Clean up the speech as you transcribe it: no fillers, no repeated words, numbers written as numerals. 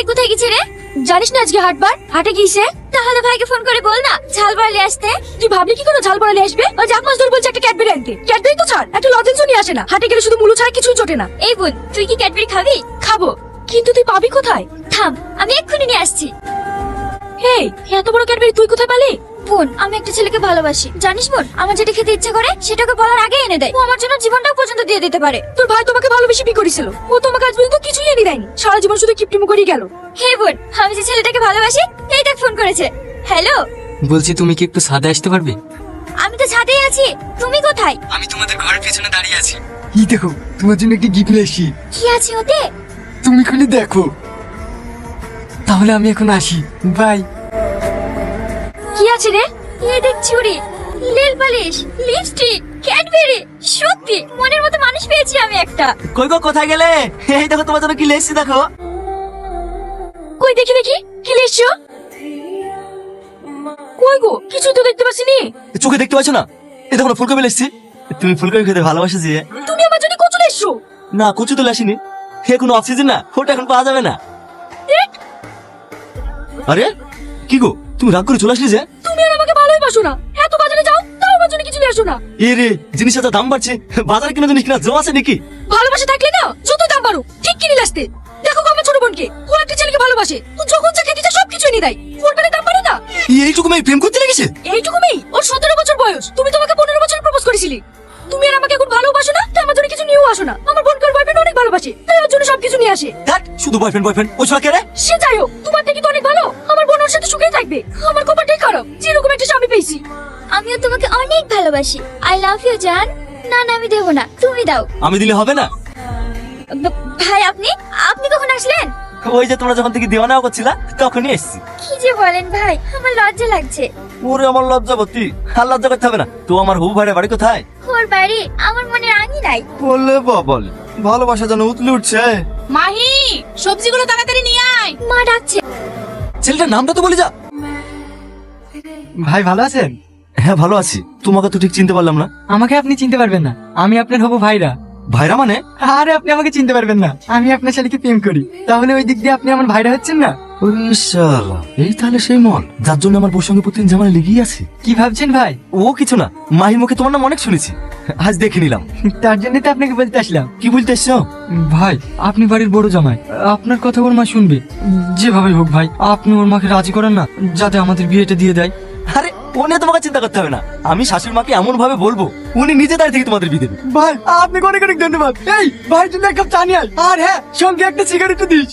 ভাই কোথায় গেছে রে? জানিস না আজকে হাটবার? হাটে গিয়েছে। তাহলে ভাইকে ফোন করে বল না ঝাল বড়ালি আসতে। তুই ভাবলি কি করে ঝাল বড়ালি আসবে? আজ এক মাস ধরে বলছে একটা ক্যাডবেরি আনতে। ক্যাডবেরি তো ছাড়, একটা লজেন্সও নিয়ে আসে না। হাটে গেলে শুধু মুলো ছাড়া কিছুই জোটে না। এই বোন, তুই কি ক্যাডবেরি খাবি? খাবো, কিন্তু তুই পাবি কোথায়? থাম, আমি এক্ষুনি নিয়ে আসছি। হেই, এত বড় ক্যাডবেরি তুই কোথায় পেলি? বোন, আমি একটা ছেলেকে ভালোবাসি। জানিস বোন, আমার যেটা খেতে ইচ্ছে করে সেটাকে বলার আগে এনে দেয়। ও আমার জন্য জীবনটাও পর্যন্ত দিয়ে দিতে পারে। তোর ভাই তোমাকে ভালোবেসে বিয়ে করেছিল, ও তোমাকে আজ পর্যন্ত কিছুই এনে দেয়নি। সারা জীবন শুধু কিপটিমো করেই গেল। হে বোন, আমি যে ছেলেটাকে ভালোবাসি এই দেখ ফোন করেছে। হ্যালো, বলছি তুমি কি একটু ছাদে আসতে পারবে? আমি তো ছাদেই আছি, তুমি কোথায়? আমি তোমাদের ঘরের পেছনে দাঁড়িয়ে আছি। এই দেখো, তোমার জন্য একটি গিফট নিয়ে এসেছি, কি আছে ওতে? তুমি খুলে দেখো। তাহলে আমি এখন আসি, বাই। কি আছে রে? এই দেখ চুড়ি, নেল পালিশ, লিপস্টিক, ক্যাডবেরি। সত্যি মনের মতো মানুষ পেয়েছি আমি একটা। কই গো, কোথায় গেলে? এই দেখো তোমার জন্য কি লেসছি, দেখো। কই দেখি দেখি, কি লেসছো? কই গো, কিছু তো দেখতে পাচ্ছি নি। চোখে দেখতে পাচ্ছ না? এই দেখো না, ফুলকপি লেসছি। তুমি ফুলকপি খেতে ভালোবাসো যে। তুমি আমার জন্য কচু লেসছো? না, কচু তো লেসিনি, এখন অফ সিজন না, ওটা এখন পাওয়া যাবে না। আরে কি গো, তুমি রাগ করে চলে আসলে যে? তুমি আর আমাকে ভালোই বাসো না, এত বাজারে যাও তাও আমার জন্য কিছু নিয়ে আসো না। এ রে, জিনিসের দাম বাড়ছে, বাজারে কিনা জিনিস কিনা জমা আছে নাকি? ভালোবাসা থাকলে না যতই দাম বাড়ো ঠিক কিনে আসতে। দেখো গো, আমার ছোট বোনকে, ও একটা ছেলেকে ভালোবাসে, ও যখন যা খেতে চায় সবকিছু এনে দেয়। ওর বেলা দাম বাড়ে না। এইটুকু মেয়ে প্রেম করতে লেগেছে? এইটুকু মেয়ে, ওর 17 বছর বয়স। তুমি তোমাকে 15 বছর প্রপোজ করেছিলি। তুমি আর আমাকে এখন ভালোবাসো না, তাই আমার জন্য কিছু নিয়েও আসো না। আমার বোনকে ওর বয়ফ্রেন্ড অনেক ভালোবাসে, তাই ওর জন্য সবকিছু নিয়ে আসে। ধ্যাৎ, শুধু বয়ফ্রেন্ড বয়ফ্রেন্ড, ওই ছোড়া কে রে? সে যাই হোক, তোমার থেকে তো অনেক ভালো। আমার বোন ওর সাথে সুখে থাকবে। আমার কপালটাই খারাপ, যেরকম একটা স্বামী পেয়েছি। আমিও তোমাকে অনেক ভালোবাসি। আই লাভ ইউ জান। না না, আমি দেবো না, তুমি দাও। আমি দিলে হবে না? ভাই আপনি আপনি কখন আসলেন? ওই যে তোমরা যখন থেকে দেওয়া নেওয়া করছিলা তখনই এসছি। কি যে বলেন ভাই, আমার লজ্জা লাগছে। ওরে আমার লজ্জাবতী, আর লজ্জা করতে হবে না তো। আমার হবু ভাইয়ের বাড়ি কোথায়? ওর বাড়ি আমার মনে রাঙি নাই। বলে বল, ভালোবাসা যেন উতলে উঠছে। মাহি, সবজিগুলো তাড়াতাড়ি নিয়ে আয়। মা ডাকছে। ছেলেটার নামটা তো বলে যা। ভাই ভালো আছেন? হ্যাঁ ভালো আছি, তোমাকে তো ঠিক চিনতে পারলাম না। আমাকে আপনি চিনতে পারবেন না, আমি আপনার হবু ভাইরা। ভাইরা মানে? আরে আপনি আমাকে চিনতে পারবেন না, আমি আপনার ছেলেকে প্রেম করি। তাহলে ওই দিক দিয়ে আপনি আমার ভাইরা হচ্ছেন না? শালা, এই তাহলে সেই মন যার জন্য আমার বউর সঙ্গে প্রতিদিন জামানে লেগেই আছে। কি ভাবছেন ভাই? ও কিছু না, মাহি মুখে তোমার নাম অনেক শুনেছি, আজ দেখে নিলাম। তার জন্য তো আপনাকে বলতে আসলাম। কি বলতে এসছো? ভাই আপনি বাড়ির বড় জামাই, আপনার কথা ওর মা শুনবে। যেভাবে হোক ভাই, আপনি ওর মাকে রাজি করেন না, যাতে আমাদের বিয়েটা দিয়ে দেয়। আরে ও নিয়ে তোমাকে চিন্তা করতে হবে না, আমি শাশুড়ি মাকে এমন ভাবে বলবো উনি নিজে দাঁড়িয়ে থেকে তোমাদের বিয়ে দেবে। ভাই আপনাকে অনেক অনেক ধন্যবাদ। এই ভাইয়ের জন্য এক কাপ চা নিয়ে আয়। আর হ্যাঁ, সঙ্গে একটা সিগারেটও দিস।